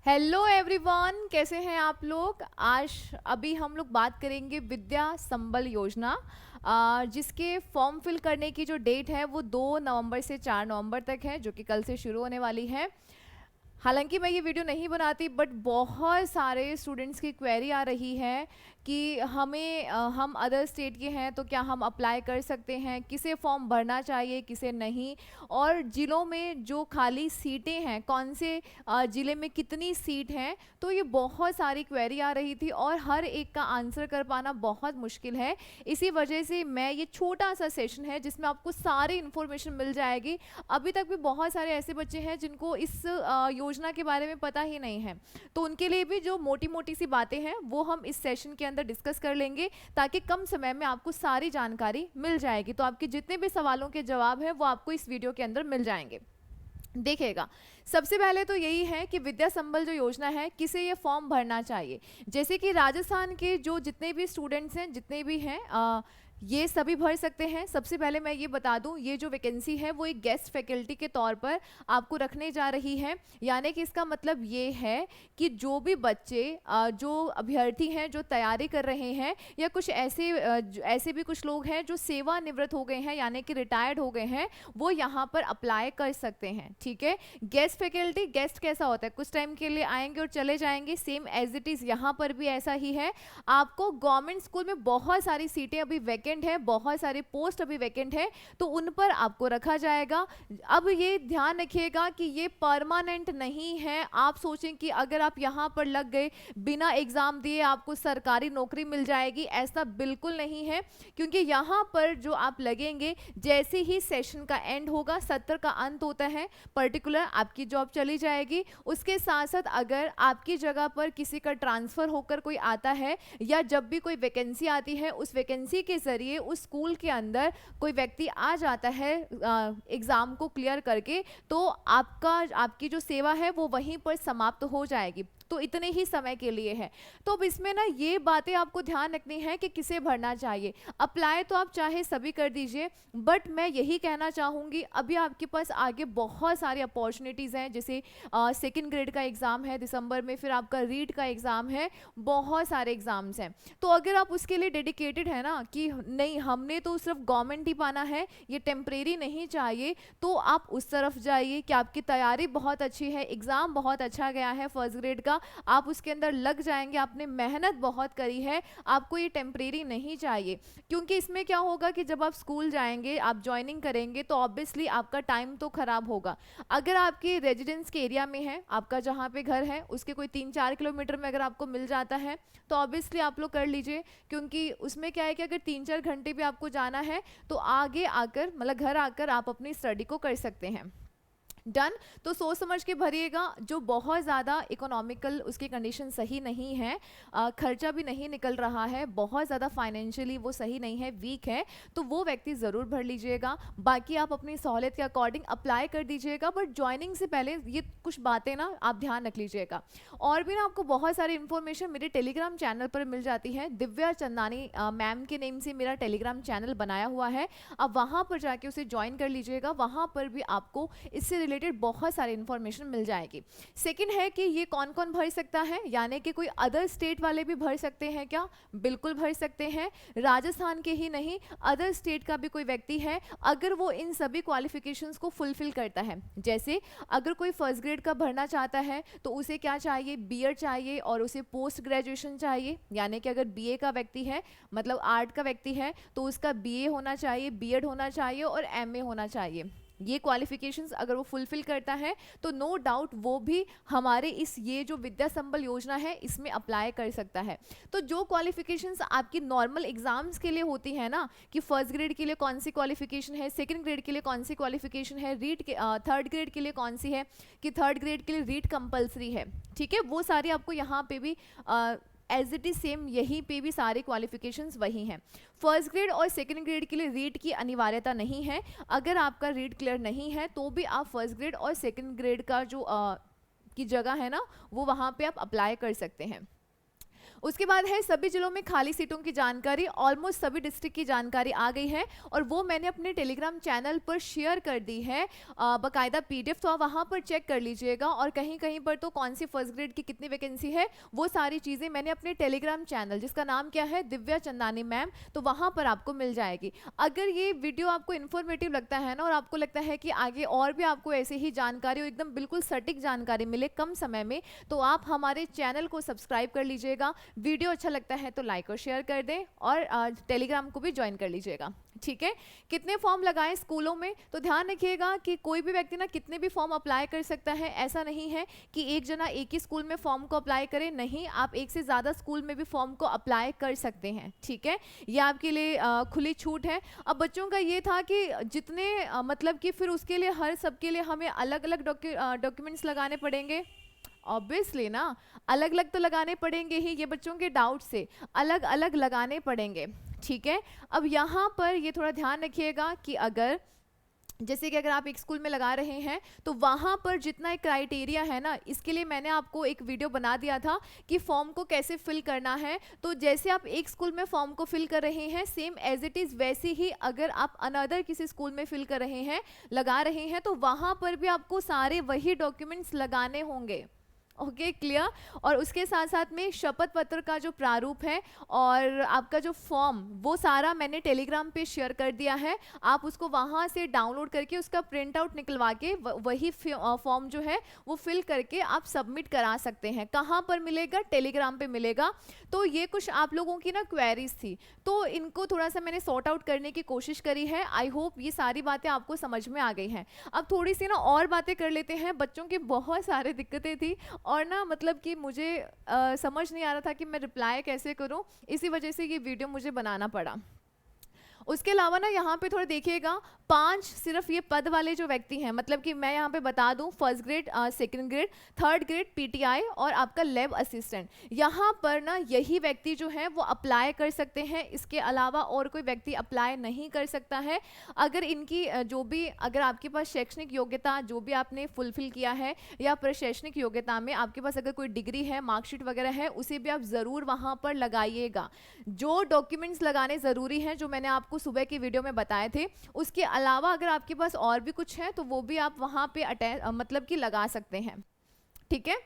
Hello everyone, कैसे हैं आप लोग। आज अभी हम लोग बात करेंगे विद्या संबल योजना, जिसके फॉर्म फिल करने की जो डेट है वो 2 नवंबर से 4 नवंबर तक है, जो कि कल से शुरू होने वाली है। हालांकि मैं ये वीडियो नहीं बनाती, बट बहुत सारे स्टूडेंट्स की क्वेरी आ रही है कि हम अदर स्टेट के हैं तो क्या हम अप्लाई कर सकते हैं, किसे फॉर्म भरना चाहिए किसे नहीं, और ज़िलों में जो खाली सीटें हैं कौन से ज़िले में कितनी सीट हैं। तो ये बहुत सारी क्वेरी आ रही थी और हर एक का आंसर कर पाना बहुत मुश्किल है। इसी वजह से मैं ये छोटा सा सेशन है जिसमें आपको सारी इन्फॉर्मेशन मिल जाएगी। अभी तक भी बहुत सारे ऐसे बच्चे हैं जिनको इस योजना के बारे में पता ही नहीं है, तो उनके लिए भी जो मोटी मोटी सी बातें हैं वो हम इस सेशन के अंदर डिस्कस कर लेंगे, ताकि कम समय में आपको सारी जानकारी मिल जाएगी। तो आपके जितने भी सवालों के जवाब हैं वो आपको इस वीडियो के अंदर मिल जाएंगे। देखिएगा, सबसे पहले तो यही है कि विद्या संबल जो योजना है किसे ये फॉर्म भरना चाहिए। जैसे कि राजस्थान के जो जितने भी स्टूडेंट्स हैं, जितने भी हैं, ये सभी भर सकते हैं। सबसे पहले मैं ये बता दूं, ये जो वैकेंसी है वो एक गेस्ट फैकल्टी के तौर पर आपको रखने जा रही है। यानी कि इसका मतलब ये है कि जो भी बच्चे जो अभ्यर्थी हैं जो तैयारी कर रहे हैं, या कुछ ऐसे भी कुछ लोग हैं जो सेवानिवृत्त हो गए हैं यानी कि रिटायर्ड हो गए हैं, वो यहाँ पर अप्लाई कर सकते हैं। ठीक है, गेस्ट फैकल्टी, गेस्ट कैसा होता है, कुछ टाइम के लिए आएंगे और चले जाएंगे, सेम एज इट इज़ यहाँ पर भी ऐसा ही है। आपको गवर्नमेंट स्कूल में बहुत सारी सीटें अभी वैकेंट है, बहुत सारे पोस्ट अभी वैकेंट है, तो उन पर आपको रखा जाएगा। अब ये ध्यान रखिएगा कि ये परमानेंट नहीं है। आप सोचें कि अगर आप यहाँ पर लग गए, बिना एग्जाम दिए आपको सरकारी नौकरी मिल जाएगी, ऐसा बिल्कुल नहीं है। क्योंकि यहाँ पर जो आप लगेंगे, जैसे ही सेशन का एंड होगा, सत्र का अंत होता है, पर्टिकुलर आपकी जॉब चली जाएगी। उसके साथ साथ अगर आपकी जगह पर किसी का ट्रांसफर होकर कोई आता है, या जब भी कोई वैकेंसी आती है, उस वैकेंसी के जरिए उस स्कूल के अंदर कोई व्यक्ति आ जाता है एग्जाम को क्लियर करके, तो आपकी जो सेवा है वो वहीं पर समाप्त हो जाएगी। तो इतने ही समय के लिए है। तो अब इसमें ना ये बातें आपको ध्यान रखनी है कि किसे भरना चाहिए। अप्लाई तो आप चाहे सभी कर दीजिए, बट मैं यही कहना चाहूँगी, अभी आपके पास आगे बहुत सारी अपॉर्चुनिटीज़ हैं। जैसे सेकेंड ग्रेड का एग्ज़ाम है दिसंबर में, फिर आपका रीट का एग्ज़ाम है, बहुत सारे एग्ज़ाम्स हैं। तो अगर आप उसके लिए डेडिकेटेड है ना कि नहीं, हमने तो सिर्फ गवर्नमेंट ही पाना है, ये टेम्परेरी नहीं चाहिए, तो आप उस तरफ जाइए कि आपकी तैयारी बहुत अच्छी है, एग्ज़ाम बहुत अच्छा गया है फर्स्ट ग्रेड का, आप उसके अंदर लग जाएंगे, आपने मेहनत बहुत करी है, आपको ये टेम्परेरी नहीं चाहिए। क्योंकि इसमें क्या होगा कि जब आप स्कूल जाएंगे, आप ज्वाइनिंग करेंगे, तो ऑब्वियसली आपका टाइम तो खराब होगा। अगर आपके रेजिडेंस के एरिया में है, आपका जहाँ पे घर है उसके कोई 3-4 किलोमीटर में अगर आपको मिल जाता है, तो ऑब्वियसली आप लोग कर लीजिए। क्योंकि उसमें क्या है कि अगर 3-4 घंटे भी आपको जाना है, तो आगे आकर मतलब घर आकर आप अपनी स्टडी को कर सकते हैं। डन। तो सोच समझ के भरिएगा। जो बहुत ज़्यादा इकोनॉमिकल उसकी कंडीशन सही नहीं है, खर्चा भी नहीं निकल रहा है, बहुत ज़्यादा फाइनेंशियली वो सही नहीं है, वीक है, तो वो व्यक्ति ज़रूर भर लीजिएगा। बाकी आप अपनी सहूलियत के अकॉर्डिंग अप्लाई कर दीजिएगा, बट ज्वाइनिंग से पहले ये कुछ बातें ना आप ध्यान रख लीजिएगा। और भी ना आपको बहुत सारी इन्फॉर्मेशन मेरे टेलीग्राम चैनल पर मिल जाती है। दिव्या चंदानी मैम के नेम से मेरा टेलीग्राम चैनल बनाया हुआ है, आप वहाँ पर जाके उसे ज्वाइन कर लीजिएगा। वहाँ पर भी आपको इससे रिलेटेड बहुत सारी इंफॉर्मेशन मिल जाएगी। सेकंड है कि ये कौन कौन भर सकता है, यानी कि कोई अदर स्टेट वाले भी भर सकते हैं क्या? बिल्कुल भर सकते हैं। राजस्थान के ही नहीं, अदर स्टेट का भी कोई व्यक्ति है, अगर वो इन सभी क्वालिफिकेशंस को फुलफिल करता है। जैसे अगर कोई फर्स्ट ग्रेड का भरना चाहता है, तो उसे क्या चाहिए? बीएड चाहिए, और उसे पोस्ट ग्रेजुएशन चाहिए। यानी कि अगर बीए का व्यक्ति है, मतलब आर्ट का व्यक्ति है, तो उसका बीए होना चाहिए, बीएड होना चाहिए और एमए होना चाहिए। ये क्वालिफिकेशंस अगर वो फुलफिल करता है, तो नो डाउट वो भी हमारे ये जो विद्या संबल योजना है इसमें अप्लाई कर सकता है। तो जो क्वालिफिकेशंस आपकी नॉर्मल एग्जाम्स के लिए होती है ना, कि फर्स्ट ग्रेड के लिए कौन सी क्वालिफिकेशन है, सेकंड ग्रेड के लिए कौन सी क्वालिफिकेशन है, रीट के थर्ड ग्रेड के लिए कौन सी है, कि थर्ड ग्रेड के लिए रीट कंपलसरी है, ठीक है, वो सारी आपको यहाँ पे भी एज इट इज सेम, यहीं पे भी सारे क्वालिफिकेशंस वही हैं। फर्स्ट ग्रेड और सेकंड ग्रेड के लिए रीट की अनिवार्यता नहीं है। अगर आपका रीट क्लियर नहीं है, तो भी आप फर्स्ट ग्रेड और सेकंड ग्रेड का जो की जगह है ना, वो वहाँ पे आप अप्लाई कर सकते हैं। उसके बाद है सभी जिलों में खाली सीटों की जानकारी, ऑलमोस्ट सभी डिस्ट्रिक्ट की जानकारी आ गई है और वो मैंने अपने टेलीग्राम चैनल पर शेयर कर दी है बाकायदा पीडीएफ, तो आप वहाँ पर चेक कर लीजिएगा। और कहीं कहीं पर तो कौन सी फर्स्ट ग्रेड की कितनी वैकेंसी है वो सारी चीज़ें मैंने अपने टेलीग्राम चैनल, जिसका नाम क्या है दिव्या चंदानी मैम, तो वहाँ पर आपको मिल जाएगी। अगर ये वीडियो आपको इन्फॉर्मेटिव लगता है ना और आपको लगता है कि आगे और भी आपको ऐसे ही जानकारी और एकदम बिल्कुल सटीक जानकारी मिले कम समय में, तो आप हमारे चैनल को सब्सक्राइब कर लीजिएगा। वीडियो अच्छा लगता है तो लाइक और शेयर कर दें और टेलीग्राम को भी ज्वाइन कर लीजिएगा, ठीक है। कितने फॉर्म लगाएं स्कूलों में, तो ध्यान रखिएगा कि कोई भी व्यक्ति ना कितने भी फॉर्म अप्लाई कर सकता है। ऐसा नहीं है कि एक जना एक ही स्कूल में फॉर्म को अप्लाई करे, नहीं, आप एक से ज़्यादा स्कूल में भी फॉर्म को अप्लाई कर सकते हैं, ठीक है। ये आपके लिए खुली छूट है। अब बच्चों का ये था कि जितने मतलब कि फिर उसके लिए हर सबके लिए हमें अलग अलग डॉक्यूमेंट्स लगाने पड़ेंगे, ऑब्वियसली ना, अलग अलग तो लगाने पड़ेंगे ही, ये बच्चों के डाउट से अलग अलग लगाने पड़ेंगे, ठीक है। अब यहाँ पर ये थोड़ा ध्यान रखिएगा कि अगर जैसे कि अगर आप एक स्कूल में लगा रहे हैं तो वहाँ पर जितना एक क्राइटेरिया है ना, इसके लिए मैंने आपको एक वीडियो बना दिया था कि फॉर्म को कैसे फिल करना है। तो जैसे आप एक स्कूल में फॉर्म को फिल कर रहे हैं सेम एज इट इज़ वैसे ही अगर आप अनदर किसी स्कूल में फिल कर रहे हैं, लगा रहे हैं, तो वहाँ पर भी आपको सारे वही डॉक्यूमेंट्स लगाने होंगे, ओके, क्लियर। और उसके साथ साथ में शपथ पत्र का जो प्रारूप है और आपका जो फॉर्म, वो सारा मैंने टेलीग्राम पे शेयर कर दिया है। आप उसको वहाँ से डाउनलोड करके उसका प्रिंट आउट निकलवा के वही फॉर्म जो है वो फिल करके आप सबमिट करा सकते हैं। कहाँ पर मिलेगा? टेलीग्राम पे मिलेगा। तो ये कुछ आप लोगों की ना क्वेरीज थी, तो इनको थोड़ा सा मैंने सॉर्ट आउट करने की कोशिश करी है। आई होप ये सारी बातें आपको समझ में आ गई हैं। अब थोड़ी सी ना और बातें कर लेते हैं। बच्चों की बहुत सारी दिक्कतें थी और ना मतलब कि मुझे समझ नहीं आ रहा था कि मैं रिप्लाई कैसे करूं, इसी वजह से ये वीडियो मुझे बनाना पड़ा। उसके अलावा ना यहाँ पे थोड़ा देखिएगा, 5 सिर्फ ये पद वाले जो व्यक्ति हैं, मतलब कि मैं यहाँ पे बता दूँ first grade, second grade, third grade PTI और आपका लैब असिस्टेंट, यहाँ पर ना यही व्यक्ति जो है वो अप्लाई कर सकते हैं। इसके अलावा और कोई व्यक्ति अप्लाई नहीं कर सकता है। अगर इनकी जो भी, अगर आपके पास शैक्षणिक योग्यता जो भी आपने फुलफिल किया है या प्रशैक्षणिक योग्यता में आपके पास अगर कोई डिग्री है, मार्कशीट वगैरह है, उसे भी आप ज़रूर वहाँ पर लगाइएगा। जो डॉक्यूमेंट्स लगाने ज़रूरी हैं जो मैंने आपको सुबह की वीडियो में बताए थे, उसके अलावा अगर आपके पास और भी कुछ है तो वो भी आप वहाँ पे मतलब कि लगा सकते हैं, ठीक है।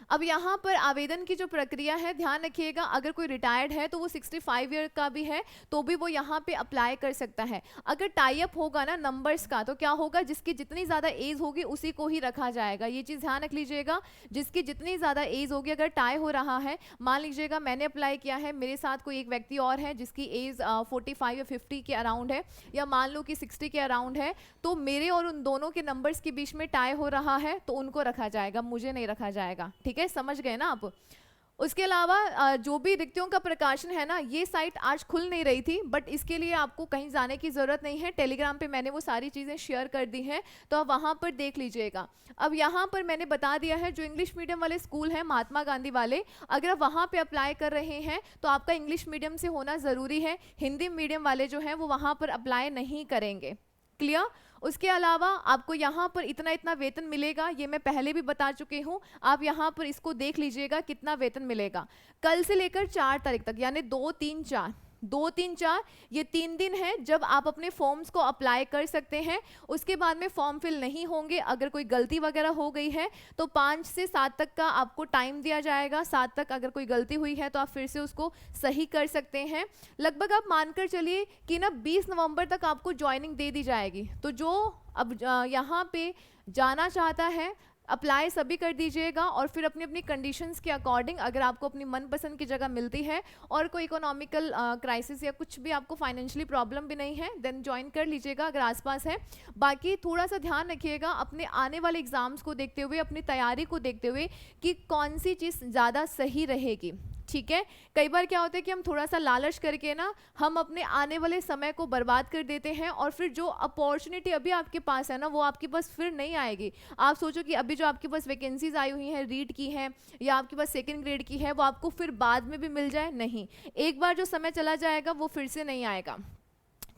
अब यहाँ पर आवेदन की जो प्रक्रिया है, ध्यान रखिएगा, अगर कोई रिटायर्ड है तो वो 65 ईयर का भी है तो भी वो यहाँ पे अप्लाई कर सकता है। अगर टाई अप होगा ना नंबर्स का, तो क्या होगा, जिसकी जितनी ज़्यादा एज होगी उसी को ही रखा जाएगा। ये चीज़ ध्यान रख लीजिएगा, जिसकी जितनी ज़्यादा एज होगी, अगर टाई हो रहा है, मान लीजिएगा मैंने अप्लाई किया है, मेरे साथ कोई एक व्यक्ति और है जिसकी एज 45 या 50 के अराउंड है, या मान लो कि 60 के अराउंड है, तो मेरे और उन दोनों के नंबर्स के बीच में टाई हो रहा है तो उनको रखा जाएगा, मुझे नहीं रखा जाएगा, ठीक है, समझ गए ना आप। उसके अलावा जो भी रिक्तियों का प्रकाशन है ना, ये साइट आज खुल नहीं रही थी, बट इसके लिए आपको कहीं जाने की ज़रूरत नहीं है, टेलीग्राम पे मैंने वो सारी चीज़ें शेयर कर दी हैं, तो आप वहाँ पर देख लीजिएगा। अब यहाँ पर मैंने बता दिया है, जो इंग्लिश मीडियम वाले स्कूल हैं महात्मा गांधी वाले, अगर आप वहाँ पे अप्लाई कर रहे हैं तो आपका इंग्लिश मीडियम से होना ज़रूरी है। हिंदी मीडियम वाले जो हैं वो वहाँ पर अप्लाई नहीं करेंगे, क्लियर। उसके अलावा आपको यहाँ पर इतना इतना वेतन मिलेगा, ये मैं पहले भी बता चुकी हूँ, आप यहाँ पर इसको देख लीजिएगा कितना वेतन मिलेगा। कल से लेकर 4 तारीख तक, यानी 2, 3, 4, 2, 3, 4 ये 3 दिन है जब आप अपने फॉर्म्स को अप्लाई कर सकते हैं। उसके बाद में फॉर्म फिल नहीं होंगे। अगर कोई गलती वगैरह हो गई है तो 5 से 7 तक का आपको टाइम दिया जाएगा। 7 तक अगर कोई गलती हुई है तो आप फिर से उसको सही कर सकते हैं। लगभग आप मानकर चलिए कि ना 20 नवंबर तक आपको ज्वाइनिंग दे दी जाएगी। तो जो अब यहाँ पे जाना चाहता है अप्लाई सभी कर दीजिएगा, और फिर अपनी अपनी कंडीशंस के अकॉर्डिंग, अगर आपको अपनी मनपसंद की जगह मिलती है और कोई इकोनॉमिकल क्राइसिस या कुछ भी आपको फाइनेंशियली प्रॉब्लम भी नहीं है, देन ज्वाइन कर लीजिएगा अगर आसपास है। बाकी थोड़ा सा ध्यान रखिएगा अपने आने वाले एग्जाम्स को देखते हुए, अपनी तैयारी को देखते हुए कि कौन सी चीज़ ज़्यादा सही रहेगी, ठीक है। कई बार क्या होता है कि हम थोड़ा सा लालच करके ना हम अपने आने वाले समय को बर्बाद कर देते हैं, और फिर जो अपॉर्चुनिटी अभी आपके पास है ना वो आपके पास फिर नहीं आएगी। आप सोचो कि अभी जो आपके पास वैकेंसीज आई हुई हैं, रीड की हैं या आपके पास सेकंड ग्रेड की है, वो आपको फिर बाद में भी मिल जाए, नहीं, एक बार जो समय चला जाएगा वो फिर से नहीं आएगा,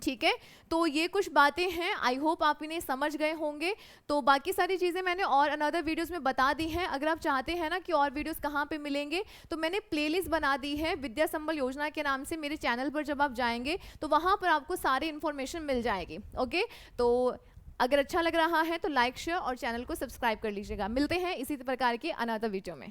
ठीक है, तो ये कुछ बातें हैं, आई होप आप इन्हें समझ गए होंगे। तो बाकी सारी चीज़ें मैंने और अनदर वीडियोस में बता दी हैं। अगर आप चाहते हैं ना कि और वीडियोस कहाँ पे मिलेंगे, तो मैंने प्लेलिस्ट बना दी है विद्या संबल योजना के नाम से। मेरे चैनल पर जब आप जाएंगे तो वहाँ पर आपको सारी इन्फॉर्मेशन मिल जाएगी। ओके, तो अगर अच्छा लग रहा है तो लाइक शेयर और चैनल को सब्सक्राइब कर लीजिएगा। मिलते हैं इसी प्रकार के अनदर वीडियो में।